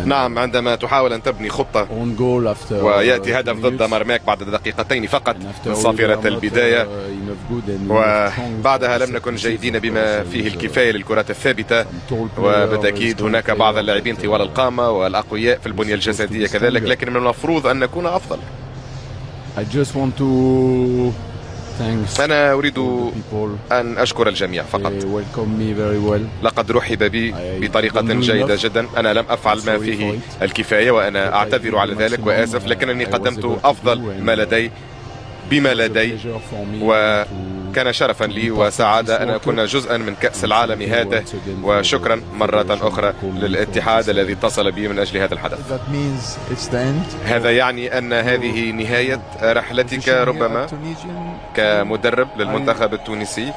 نعم، عندما تحاول أن تبني خطة ويأتي هدف ضد مرماك بعد دقيقتين فقط من صافرة البداية، وبعدها لم نكن جيدين بما فيه الكفاية للكرات الثابتة، وبالتأكيد هناك بعض اللاعبين طوال القامة والأقوياء في البنية الجسدية كذلك، لكن من المفروض أن نكون أفضل. أنا أريد أن أشكر الجميع فقط. لقد رحب بي بطريقة جيدة جدا. أنا لم أفعل ما فيه الكفاية وأنا أعتذر على ذلك وآسف، لكنني قدمت أفضل ما لدي بما لدي، وكان شرفا لي وسعادة أن أكون جزءا من كأس العالم هذا، وشكرا مرة أخرى للاتحاد الذي اتصل بي من أجل هذا الحدث. هذا يعني أن هذه نهاية رحلتك ربما كمدرب للمنتخب التونسي.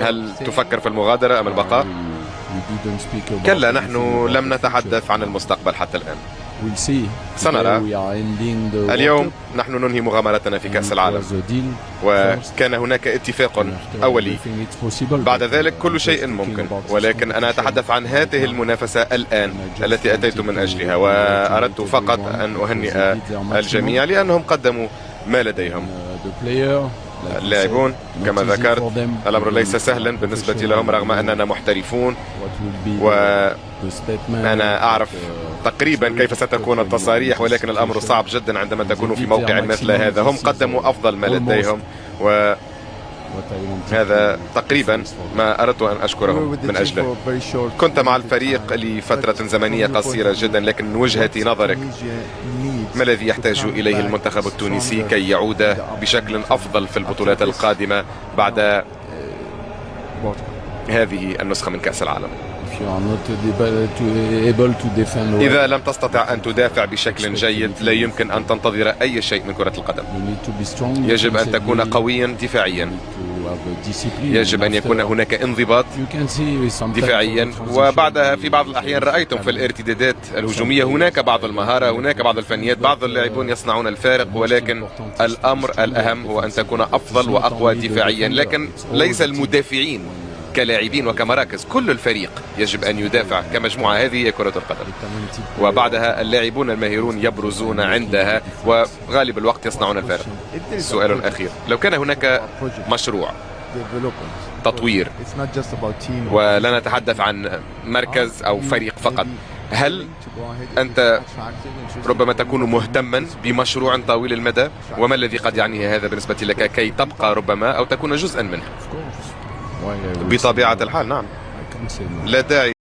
هل تفكر في المغادرة أم البقاء؟ كلا، نحن لم نتحدث عن المستقبل حتى الآن. سنرى. اليوم نحن ننهي مغامرتنا في كأس العالم، وكان هناك اتفاق أولي. بعد ذلك كل شيء ممكن، ولكن أنا أتحدث عن هذه المنافسة الآن التي أتيت من أجلها، وأردت فقط أن أهنئ الجميع لأنهم قدموا ما لديهم. اللاعبون كما ذكرت الأمر ليس سهلا بالنسبة لهم رغم أننا محترفون، وأنا أعرف تقريبا كيف ستكون التصاريح، ولكن الأمر صعب جدا عندما تكون في موقع مثل هذا. هم قدموا أفضل ما لديهم، وهذا تقريبا ما أردت أن أشكرهم من أجله. كنت مع الفريق لفترة زمنية قصيرة جدا، لكن من وجهة نظرك ما الذي يحتاج إليه المنتخب التونسي كي يعود بشكل أفضل في البطولات القادمة بعد هذه النسخة من كأس العالم؟ إذا لم تستطع أن تدافع بشكل جيد لا يمكن أن تنتظر أي شيء من كرة القدم. يجب أن تكون قويا دفاعيا، يجب أن يكون هناك انضباط دفاعيا، وبعدها في بعض الأحيان رأيتم في الارتدادات الهجومية هناك بعض المهارة، هناك بعض الفنيات، بعض اللاعبون يصنعون الفارق، ولكن الأمر الأهم هو أن تكون أفضل وأقوى دفاعيا. لكن ليس المدافعين كلاعبين وكمراكز، كل الفريق يجب أن يدافع كمجموعة. هذه هي كرة القدم، وبعدها اللاعبون الماهرون يبرزون عندها وغالب الوقت يصنعون الفارق. السؤال الأخير، لو كان هناك مشروع تطوير ولا نتحدث عن مركز أو فريق فقط، هل أنت ربما تكون مهتما بمشروع طويل المدى؟ وما الذي قد يعنيه هذا بالنسبة لك كي تبقى ربما أو تكون جزءا منه؟ بطبيعة الحال نعم، لا داعي